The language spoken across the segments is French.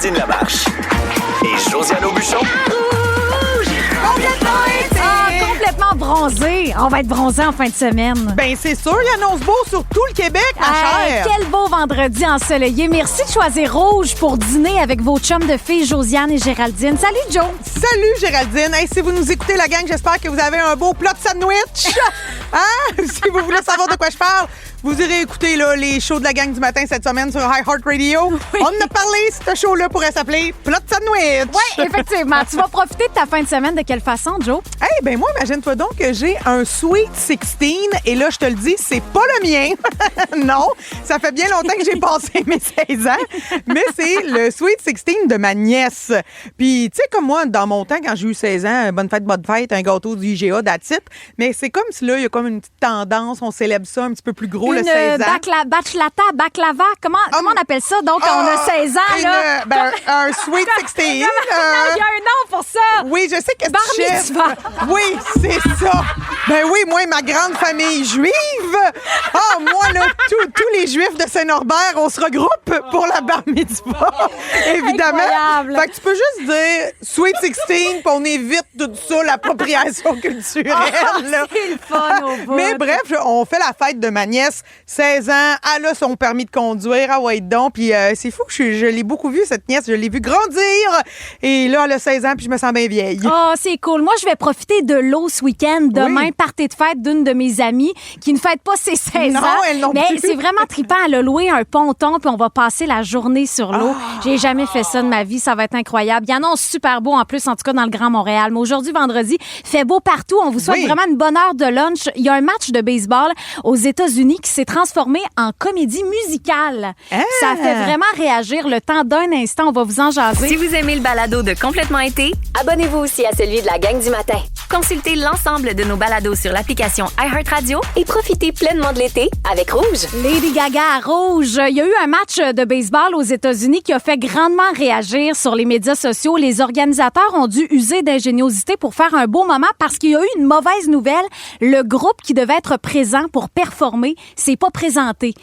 Géraldine Lamarche et Josiane Aubuchon. Complètement bronzé. On va être bronzé en fin de semaine. Ben c'est sûr, il annonce beau sur tout le Québec, ma chère. Quel beau vendredi ensoleillé. Merci de choisir rouge pour dîner avec vos chums de filles Josiane et Géraldine. Salut, Joe. Salut, Géraldine. Hey, si vous nous écoutez, la gang, j'espère que vous avez un beau plat de sandwich. Si vous voulez savoir de quoi je parle, vous irez écouter là, les shows de la gang du matin cette semaine sur iHeartRadio. Oui. On en a parlé, ce show-là pourrait s'appeler Plat de sandwich. Oui, effectivement. Tu vas profiter de ta fin de semaine de quelle façon, Joe? Ben moi, imagine-toi donc que j'ai un Sweet 16 et là, je te le dis, c'est pas le mien. Non, ça fait bien longtemps que j'ai passé mes 16 ans, mais c'est le Sweet 16 de ma nièce. Puis, tu sais, comme moi, dans mon temps, quand j'ai eu 16 ans, bonne fête, un gâteau du IGA, that's it. Mais c'est comme si là, il y a comme une petite tendance, on célèbre ça un petit peu plus gros, le 16 ans. Baklava, comment on appelle ça? Donc, on a 16 ans, là. Un Sweet 16. Il y a un nom pour ça. Oui, je sais que Bar tu mitzvah. Oui, c'est ça. Ben oui, moi et ma grande famille juive. Moi, là, tous les juifs de Saint-Norbert, on se regroupe pour la bar mitzvah. Évidemment. Incroyable. Fait que tu peux juste dire Sweet 16, puis on évite tout ça, l'appropriation culturelle. Là. C'est le fun au bout. Mais bref, on fait la fête de ma nièce, 16 ans. Elle a son permis de conduire. Ah ouais, donc. Puis c'est fou, je l'ai beaucoup vue, cette nièce. Je l'ai vue grandir. Et là, elle a 16 ans, puis je me sens bien vieille. C'est cool. Moi, je vais profiter de l'eau ce week-end. Demain, party de fête d'une de mes amies qui ne fête pas ses 16 ans. Non, elle non mais plus. c'est vraiment trippant. Elle a loué un ponton, puis on va passer la journée sur l'eau. J'ai jamais fait ça de ma vie. Ça va être incroyable. Il y en a un super beau en plus, en tout cas dans le Grand Montréal. Mais aujourd'hui, vendredi, fait beau partout. On vous souhaite vraiment une bonne heure de lunch. Il y a un match de baseball aux États-Unis qui s'est transformé en comédie musicale. Ça fait vraiment réagir. Le temps d'un instant, on va vous en jaser. Si vous aimez le balado de Complètement été, abonnez-vous aussi à celui de la gang du matin. Consultez l'ensemble de nos balados sur l'application iHeartRadio et profitez pleinement de l'été avec Rouge. Lady Gaga à Rouge. Il y a eu un match de baseball aux États-Unis qui a fait grandement réagir sur les médias sociaux. Les organisateurs ont dû user d'ingéniosité pour faire un beau moment parce qu'il y a eu une mauvaise nouvelle. Le groupe qui devait être présent pour performer s'est pas présenté.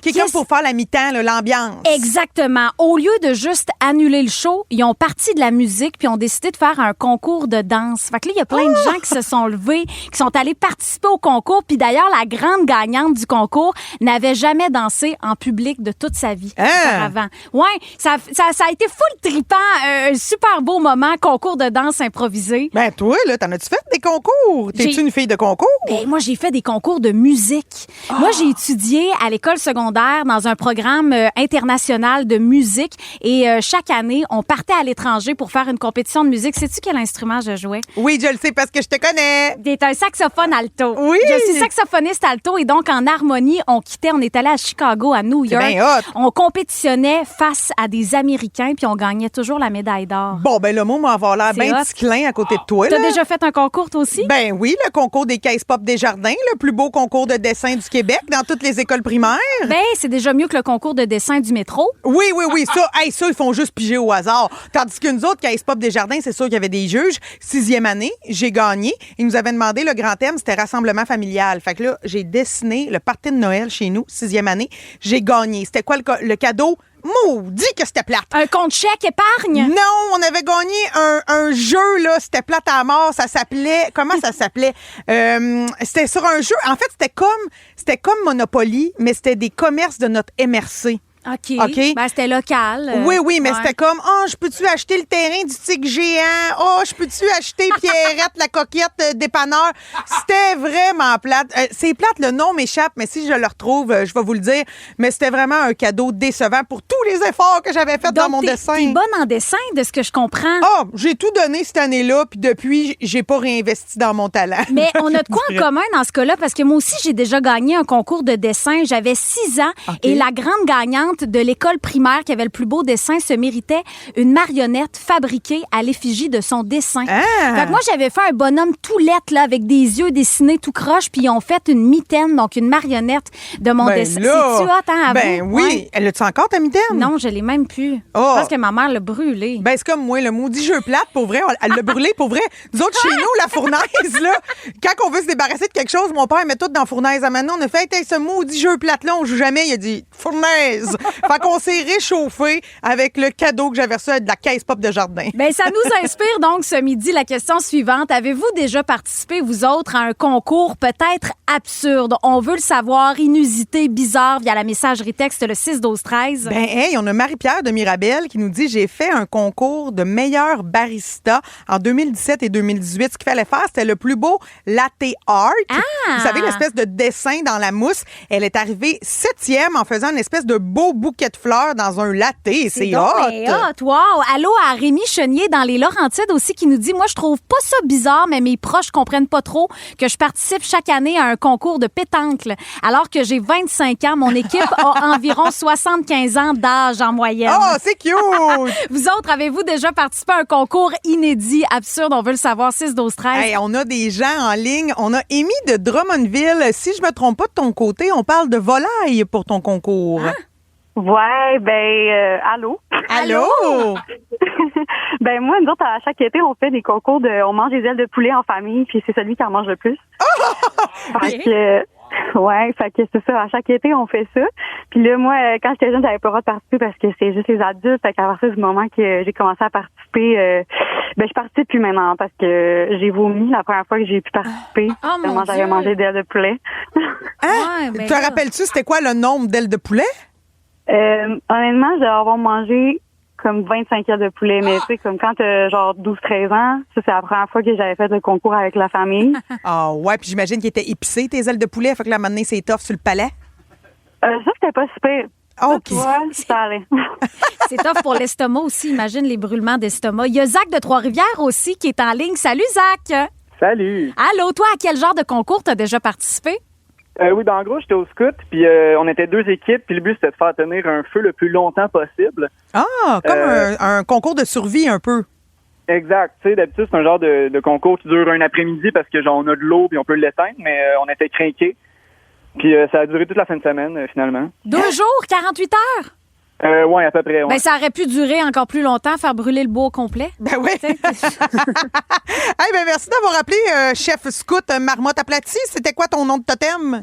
Quelqu'un pour faire la mi-temps, là, l'ambiance. Exactement. Au lieu de juste annuler le show, ils ont parti de la musique puis ont décidé de faire un concours de danse. Fait que là, il y a plein de gens qui se sont levés, qui sont allés participer au concours. Puis d'ailleurs, la grande gagnante du concours n'avait jamais dansé en public de toute sa vie auparavant. Ouais, ça a été full trippant. Un super beau moment, concours de danse improvisé. Ben toi, là, t'en as-tu fait des concours? T'es-tu une fille de concours? Ben, moi, j'ai fait des concours de musique. Moi, j'ai étudié à l'école secondaire dans un programme international de musique. Et chaque année, on partait à l'étranger pour faire une compétition de musique. Sais-tu quel instrument je jouais? Oui, je le sais parce que je te connais. T'es un saxophone alto. Oui. Je suis saxophoniste alto et donc en harmonie, on est allé à Chicago, à New York. C'est bien hot. On compétitionnait face à des Américains puis on gagnait toujours la médaille d'or. Bon, ben le mot m'a avoir l'air bien petit clin à côté de toi. T'as déjà fait un concours, toi aussi? Ben oui, le concours des caisses pop des jardins, le plus beau concours de dessin du Québec dans toutes les écoles primaires. Ben, c'est déjà mieux que le concours de dessin du métro. Oui. Ça, ils font juste piger au hasard. Tandis que nous autres, caisses pop des jardins, c'est sûr qu'il y avait des juges. 6e année, j'ai gagné. Ils nous avaient demandé, le grand thème, c'était rassemblement familial. Fait que là, j'ai dessiné le party de Noël chez nous, 6e année. J'ai gagné. C'était quoi le cadeau? Maudit que c'était plate. Un compte chèque épargne? Non, on avait gagné un jeu, là. C'était plate à mort. Ça s'appelait... Comment ça s'appelait? C'était sur un jeu... En fait, c'était comme Monopoly, mais c'était des commerces de notre MRC. OK. Ben, c'était local. Oui, mais c'était comme, je peux-tu acheter le terrain du tigre géant? Je peux-tu acheter Pierrette, la coquette dépanneur? C'était vraiment plate. C'est plate, le nom m'échappe, mais si je le retrouve, je vais vous le dire. Mais c'était vraiment un cadeau décevant pour tous les efforts que j'avais faits dans mon dessin. T'es bonne en dessin, de ce que je comprends. J'ai tout donné cette année-là, puis depuis, j'ai pas réinvesti dans mon talent. Mais on a de quoi en commun dans ce cas-là, parce que moi aussi, j'ai déjà gagné un concours de dessin. J'avais 6 ans, et la grande gagnante de l'école primaire qui avait le plus beau dessin se méritait une marionnette fabriquée à l'effigie de son dessin. Fait que moi, j'avais fait un bonhomme tout lettre, là, avec des yeux dessinés tout croche, puis ils ont fait une mitaine, donc une marionnette de mon dessin. C'est-tu hot, à vous? Oui. Ouais. Elle a-tu encore ta mitaine? Non, je l'ai même plus. Je pense que ma mère l'a brûlée. Ben, c'est comme moi, le maudit jeu plate, pour vrai, elle l'a brûlé, pour vrai. Nous autres, chez nous, la fournaise, là, quand on veut se débarrasser de quelque chose, mon père met tout dans la fournaise. Maintenant, on a fait, ce maudit jeu plate-là, on joue jamais. Il a dit, fournaise. Fait qu'on s'est réchauffé avec le cadeau que j'avais reçu de la caisse pop de jardin. Ben, ça nous inspire donc ce midi la question suivante. Avez-vous déjà participé, vous autres, à un concours peut-être absurde? On veut le savoir, inusité, bizarre, via la messagerie texte le 6-12-13. Ben, hey, on a Marie-Pierre de Mirabel qui nous dit « J'ai fait un concours de meilleur barista en 2017 et 2018. Ce qu'il fallait faire, c'était le plus beau latte art. Vous savez, l'espèce de dessin dans la mousse. Elle est arrivée 7e en faisant une espèce de beau bouquet de fleurs dans un latte. C'est hot! Wow! Allô à Rémi Chenier dans les Laurentides aussi qui nous dit « Moi, je trouve pas ça bizarre, mais mes proches comprennent pas trop que je participe chaque année à un concours de pétanque. Alors que j'ai 25 ans, mon équipe a environ 75 ans d'âge en moyenne. Oh, c'est cute! Vous autres, avez-vous déjà participé à un concours inédit, absurde? On veut le savoir, 6-12-13. Hey, on a des gens en ligne. On a Amy de Drummondville. Si je me trompe pas de ton côté, on parle de volaille pour ton concours. Hein? Ouais, allô? Allô? Ben moi, nous autres, à chaque été, on fait des concours on mange des ailes de poulet en famille, puis c'est celui qui en mange le plus. Fait que c'est ça. À chaque été, on fait ça. Puis là, moi, quand j'étais jeune, j'avais pas le droit de participer parce que c'est juste les adultes. Fait qu'à partir du moment que j'ai commencé à participer, je participe plus maintenant parce que j'ai vomi la première fois que j'ai pu participer. Mon j'avais Dieu. mangé des ailes de poulet. Hein? Ouais, ben Te là. rappelles-tu, c'était quoi le nombre d'ailes de poulet? Honnêtement, je vais avoir mangé comme 25 ailes de poulet, mais tu sais, comme quand t'as genre 12-13 ans, ça, c'est la première fois que j'avais fait le concours avec la famille. Ah ouais, puis j'imagine qu'ils étaient épicés, tes ailes de poulet. Fait que là, maintenant, c'est tough sur le palais. Ça, c'était pas super. OK. Tu vois, ça allait. C'est tough pour l'estomac aussi. Imagine les brûlements d'estomac. Il y a Zach de Trois-Rivières aussi qui est en ligne. Salut, Zach! Salut! Allô, toi, à quel genre de concours t'as déjà participé? Oui, en gros, j'étais au scout, puis on était 2 équipes, puis le but, c'était de faire tenir un feu le plus longtemps possible. Ah, comme un concours de survie un peu. Exact. Tu sais, d'habitude, c'est un genre de concours qui dure un après-midi parce que genre on a de l'eau puis on peut l'éteindre, mais on était crinqués. Puis ça a duré toute la fin de semaine, finalement. 2 jours, 48 heures? Ouais, à peu près. Ouais. Ben, ça aurait pu durer encore plus longtemps, faire brûler le bois au complet. Ben oui. Hey, ben merci d'avoir appelé chef scout Marmotte aplatie. C'était quoi ton nom de totem?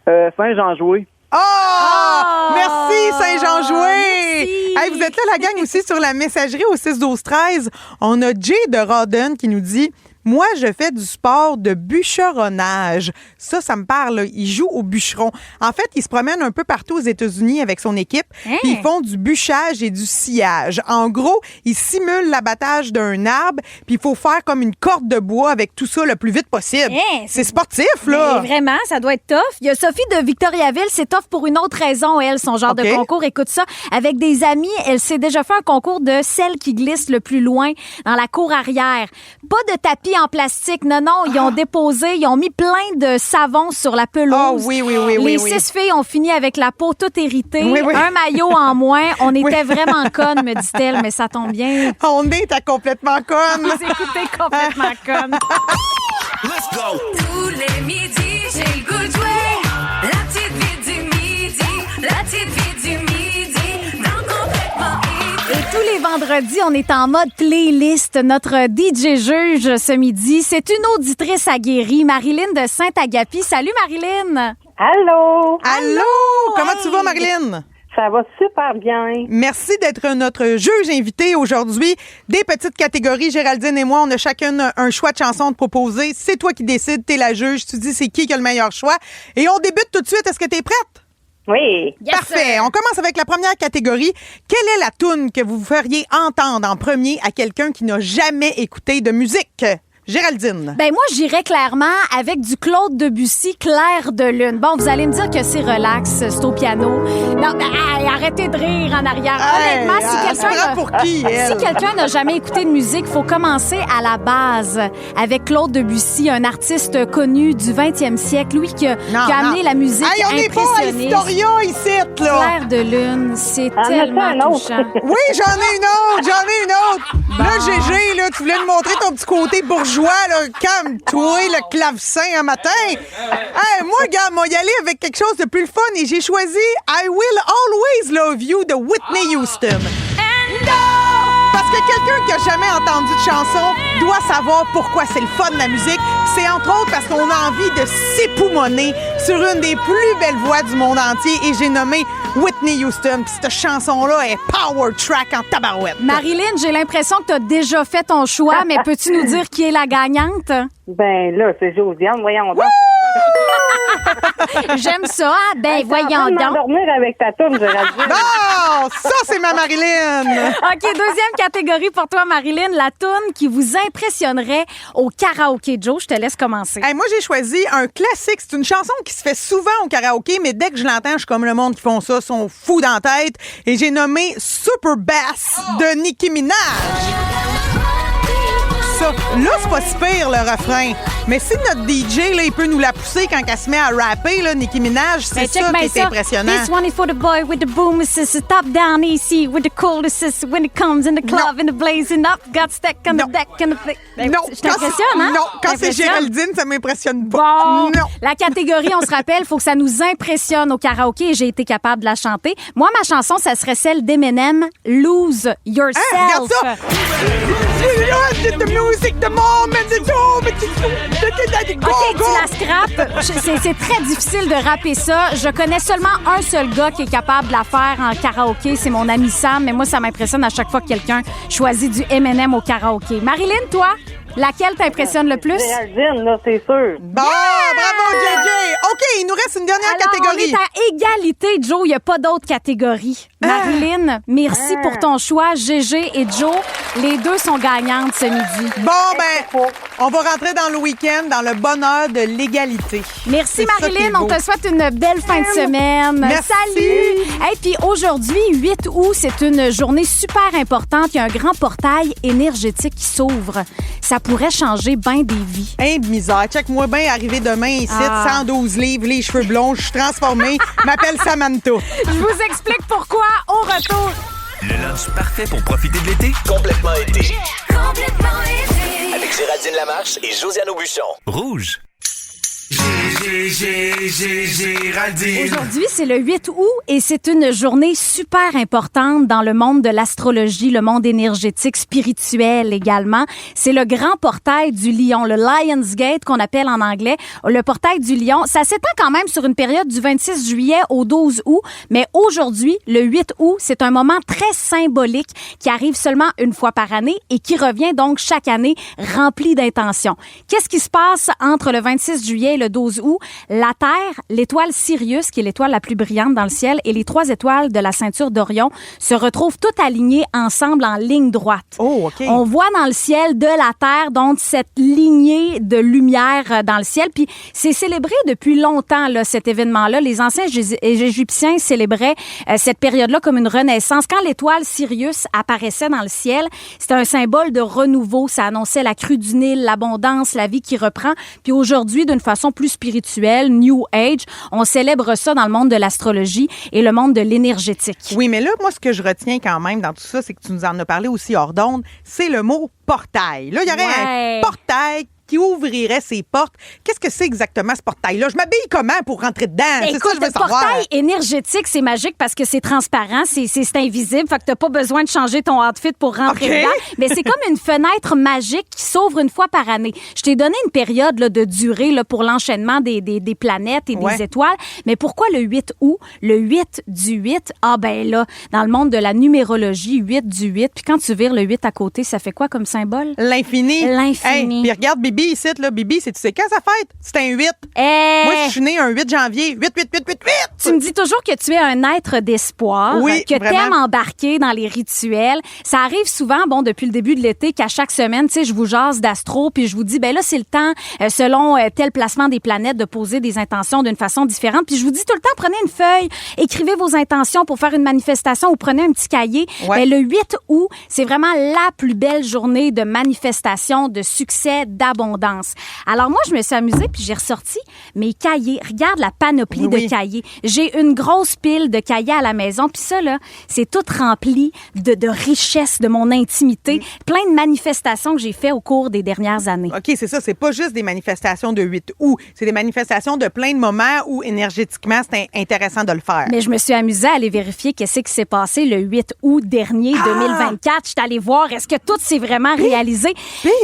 Saint-Jean-Joué. Oh! Merci, Saint-Jean-Joué! Merci. Hey, vous êtes là, la gang, aussi sur la messagerie au 6-12-13. On a Jay de Rawdon qui nous dit « Moi, je fais du sport de bûcheronnage. » Ça me parle. Là. Il joue au bûcheron. En fait, il se promène un peu partout aux États-Unis avec son équipe. Hein? Puis ils font du bûchage et du sciage. En gros, ils simulent l'abattage d'un arbre, puis il faut faire comme une corde de bois avec tout ça le plus vite possible. Hein? C'est sportif, là! Mais vraiment, ça doit être tough. Il y a Sophie de Victoriaville, c'est tough pour une autre raison, elle, son genre OK. de concours. Écoute ça, avec des amis, elle s'est déjà fait un concours de celle qui glisse le plus loin dans la cour arrière. Pas de tapis en plastique, non, ils ont déposé, ils ont mis plein de savon sur la pelouse. Ah oui. Les 6 filles ont fini avec la peau toute héritée, Oui. un maillot en moins. On était vraiment connes, me dit-elle, mais ça tombe bien. On est à complètement conne. Vous écoutez complètement connes. Let's go! Tous les midis, j'ai le goût de jouer. La petite vie du midi, la petite vie du midi, dans Complètement Hit. Et tous les vendredis, on est en mode playlist. Notre DJ juge ce midi, c'est une auditrice aguerrie, Marilyn de Saint-Agapi. Salut Marilyn! Allô? Allô? Comment tu vas, Marilyn? Ça va super bien. Merci d'être notre juge invité aujourd'hui. Des petites catégories, Géraldine et moi, on a chacune un choix de chanson à te proposer. C'est toi qui décides, t'es la juge, tu dis c'est qui a le meilleur choix. Et on débute tout de suite. Est-ce que t'es prête? Oui. Yes, Parfait. sir. On commence avec la première catégorie. Quelle est la toune que vous feriez entendre en premier à quelqu'un qui n'a jamais écouté de musique? Géraldine. Ben moi, j'irais clairement avec du Claude Debussy, Clair de lune. Bon, vous allez me dire que c'est relax, c'est au piano. Non, ben, hey, arrêtez de rire en arrière. Honnêtement, elle se prend pour qui, elle? si quelqu'un n'a jamais écouté de musique, faut commencer à la base avec Claude Debussy, un artiste connu du 20e siècle, lui qui a amené la musique Hey, on n'est pas à impressionniste. Historia ici, là. Clair de lune, c'est En tellement as-tu un autre? touchant. Oui, j'en ai une autre. Là, Gégé, là, tu voulais me montrer ton petit côté bourgeois, là. Calme-toi, le clavecin un matin. Hey, moi, regarde, moi, y aller avec quelque chose de plus fun et j'ai choisi I Will Always Love You de Whitney Houston. Parce que quelqu'un qui a jamais entendu de chanson dois savoir pourquoi c'est le fun de la musique. C'est entre autres parce qu'on a envie de s'époumoner sur une des plus belles voix du monde entier et j'ai nommé Whitney Houston. Puis cette chanson-là est power track en tabarouette. Marilyn, j'ai l'impression que tu as déjà fait ton choix, mais peux-tu nous dire qui est la gagnante? Ben là, c'est Josiane, voyons donc. J'aime ça. Hein? Ben, Hey, voyons t'es en train de donc. m'endormir avec ta toune, Géraldine. Bon, ça, c'est ma Marilyn. OK, deuxième catégorie pour toi, Marilyn, la toune qui vous impressionnerait au karaoké. Joe, je te laisse commencer. Hey, moi, j'ai choisi un classique. C'est une chanson qui se fait souvent au karaoké, mais dès que je l'entends, je suis comme le monde qui font ça, sont fous dans la tête. Et j'ai nommé Super Bass de Nicki Minaj. Ça, là, c'est pas si pire, le refrain. Mais si notre DJ, là, il peut nous la pousser quand elle se met à rapper, là, Nicki Minaj, c'est ça qui est impressionnant. This one is for the boy with the boom assist, top down easy with the cold assist when it comes in the club in the blazing up, got stack on the deck and the play. Non, Je t'impressionne, hein? Non, quand c'est T'impressionne? Géraldine, ça m'impressionne pas. Bon, Non. la catégorie, on se rappelle, il faut que ça nous impressionne au karaoké et j'ai été capable de la chanter. Moi, ma chanson, ça serait celle d'Eminem, Lose Yourself. Hein, regarde ça! The music, the moment, the dome, go, OK, go! tu la scrapes. C'est très difficile de rapper ça. Je connais seulement un seul gars qui est capable de la faire en karaoké. C'est mon ami Sam, mais moi, ça m'impressionne à chaque fois que quelqu'un choisit du Eminem au karaoké. Marilyn, toi, laquelle t'impressionne le plus? Géraldine, là, c'est sûr. Bon, bravo, JJ! OK, il nous reste une dernière Alors, catégorie. on est à égalité, Joe. Il n'y a pas d'autre catégorie. Marilyn, merci pour ton choix. GG et Joe, les deux sont gagnantes ce midi. Bon, ben, on va rentrer dans le week-end, dans le bonheur de l'égalité. Merci, C'est ça qui est Marilyn. On beau. te souhaite une belle fin de semaine. Merci. Salut! Et puis aujourd'hui, 8 août, c'est une journée super importante. Il y a un grand portail énergétique qui s'ouvre. Ça pourrait changer bien des vies. Hein, de misère. Check-moi bien arriver demain ici, 112 livres, les cheveux blonds, je suis transformée. M'appelle Samantha. Je vous explique pourquoi au retour. Le lunch parfait pour profiter de l'été. Complètement été. Complètement été. Avec Géraldine Lamarche et Josiane Aubuchon. Rouge. Géraldine. Aujourd'hui, c'est le 8 août et c'est une journée super importante dans le monde de l'astrologie, le monde énergétique, spirituel également. C'est le grand portail du Lion, le Lion's Gate qu'on appelle en anglais. Le portail du Lion, ça s'étend quand même sur une période du 26 juillet au 12 août, mais aujourd'hui, le 8 août, c'est un moment très symbolique qui arrive seulement une fois par année et qui revient donc chaque année rempli d'intentions. Qu'est-ce qui se passe entre le 26 juillet et le 12 août? La Terre, l'étoile Sirius, qui est l'étoile la plus brillante dans le ciel, et les 3 étoiles de la ceinture d'Orion se retrouvent toutes alignées ensemble en ligne droite. Oh, OK. On voit dans le ciel de la Terre, donc, cette lignée de lumière dans le ciel. Puis c'est célébré depuis longtemps, là, cet événement-là. Les anciens Égyptiens célébraient cette période-là comme une renaissance. Quand l'étoile Sirius apparaissait dans le ciel, c'était un symbole de renouveau. Ça annonçait la crue du Nil, l'abondance, la vie qui reprend. Puis aujourd'hui, d'une façon plus spirituelle, New Age, on célèbre ça dans le monde de l'astrologie et le monde de l'énergétique. Oui, mais là, moi, ce que je retiens quand même dans tout ça, c'est que tu nous en as parlé aussi hors d'onde, c'est le mot portail. Là, il y aurait Ouais. un portail qui ouvrirait ses portes. Qu'est-ce que c'est exactement ce portail-là? Je m'habille comment pour rentrer dedans? C'est ça Écoute, que je veux le savoir. portail énergétique, c'est magique parce que c'est transparent, c'est invisible, fait que t'as pas besoin de changer ton outfit pour rentrer OK. dedans. Mais c'est comme une fenêtre magique qui s'ouvre une fois par année. Je t'ai donné une période là, de durée là, pour l'enchaînement des planètes et Ouais. des étoiles. Mais pourquoi le 8 août? Le 8 du 8? Ah ben là, dans le monde de la numérologie, 8 du 8. Puis quand tu vires le 8 à côté, ça fait quoi comme symbole? L'infini. L'infini. Hey, puis regarde Bibi ici, là. Bibi, tu sais quand ça fête? C'est un 8. Moi, je suis née un 8 janvier. 8. Tu me dis toujours que tu es un être d'espoir, Oui, que vraiment. t'aimes embarquer dans les rituels. Ça arrive souvent, bon, depuis le début de l'été, qu'à chaque semaine, tu sais, je vous jase d'astro, puis je vous dis, ben là, c'est le temps, selon tel placement des planètes, de poser des intentions d'une façon différente. Puis je vous dis tout le temps, prenez une feuille, écrivez vos intentions pour faire une manifestation ou prenez un petit cahier. Ouais. Ben, le 8 août, c'est vraiment la plus belle journée de manifestation, de succès, d'abondance. l'abondance. Alors moi, je me suis amusée puis j'ai ressorti mes cahiers. Regarde la panoplie de cahiers. J'ai une grosse pile de cahiers à la maison puis ça, là, c'est tout rempli de richesse, de mon intimité, plein de manifestations que j'ai fait au cours des dernières années. OK, c'est ça. C'est pas juste des manifestations de 8 août. C'est des manifestations de plein de moments où, énergétiquement, c'est intéressant de le faire. Mais je me suis amusée à aller vérifier qu'est-ce qui s'est passé le 8 août dernier, 2024. Je suis allée voir, est-ce que tout s'est vraiment réalisé?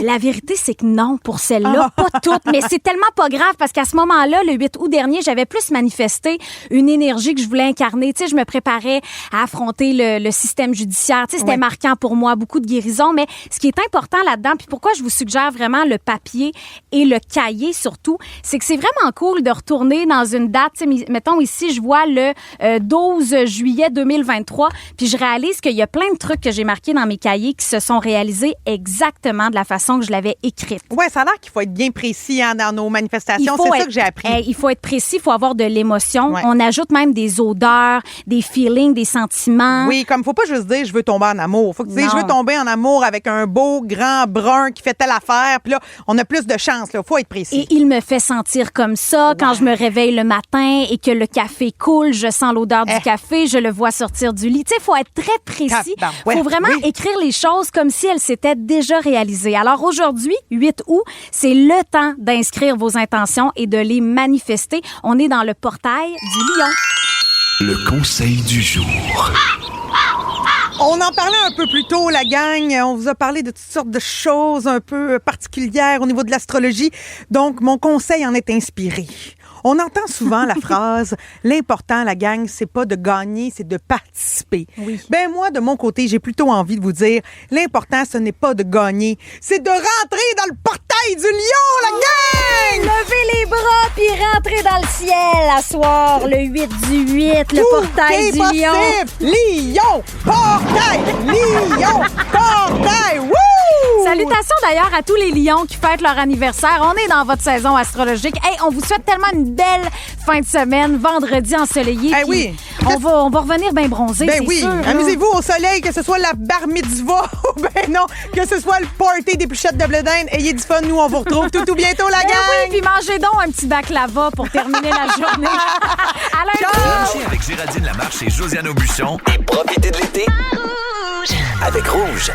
La vérité, c'est que non, pour celle-là, pas toutes. Mais c'est tellement pas grave parce qu'à ce moment-là, le 8 août dernier, j'avais plus manifesté une énergie que je voulais incarner. Tu sais, je me préparais à affronter le système judiciaire. Tu sais, c'était marquant pour moi, beaucoup de guérison. Mais ce qui est important là-dedans, puis pourquoi je vous suggère vraiment le papier et le cahier surtout, c'est que c'est vraiment cool de retourner dans une date. Tu sais, mettons ici, je vois le 12 juillet 2023, puis je réalise qu'il y a plein de trucs que j'ai marqués dans mes cahiers qui se sont réalisés exactement de la façon que je l'avais écrite. Ouais, ça a l'air qu'il faut être bien précis dans nos manifestations. C'est ça que j'ai appris. Il faut être précis, il faut avoir de l'émotion. Ouais. On ajoute même des odeurs, des feelings, des sentiments. Oui, comme faut pas juste dire je veux tomber en amour. Faut que tu dises Non. je veux tomber en amour avec un beau grand brun qui fait telle affaire. Puis là, on a plus de chance. Là, faut être précis. Et il me fait sentir comme ça quand je me réveille le matin et que le café coule, je sens l'odeur du café, je le vois sortir du lit. Tu sais, faut être très précis. Faut vraiment écrire les choses comme si elles s'étaient déjà réalisées. Alors aujourd'hui, 8 août, c'est le temps d'inscrire vos intentions et de les manifester. On est dans le portail du lion. Le conseil du jour. On en parlait un peu plus tôt, la gang. On vous a parlé de toutes sortes de choses un peu particulières au niveau de l'astrologie. Donc, mon conseil en est inspiré. On entend souvent la phrase « L'important, la gang, c'est pas de gagner, c'est de participer. » Oui. Ben moi, de mon côté, j'ai plutôt envie de vous dire « L'important, ce n'est pas de gagner, c'est de rentrer dans le portail du lion, la gang! » Levez les bras puis rentrez dans le ciel à soir, le 8 du 8, le portail du lion. Lion, portail, lion, portail, wouh! Salutations d'ailleurs à tous les lions qui fêtent leur anniversaire. On est dans votre saison astrologique. Hey, on vous souhaite tellement une belle fin de semaine, vendredi ensoleillé. Eh oui. On va revenir bien bronzé, Ben c'est oui, sûr. là. amusez-vous au soleil, que ce soit la bar mitzvah ou ben non, que ce soit le party des pluchettes de blé d'Inde. Ayez du fun, nous on vous retrouve tout bientôt, la Ben gang! oui, puis mangez donc un petit baklava pour terminer la journée. À lundi. Lunchez avec Géraldine Lamarche et Josiane Aubuchon et profitez de l'été avec Rouge.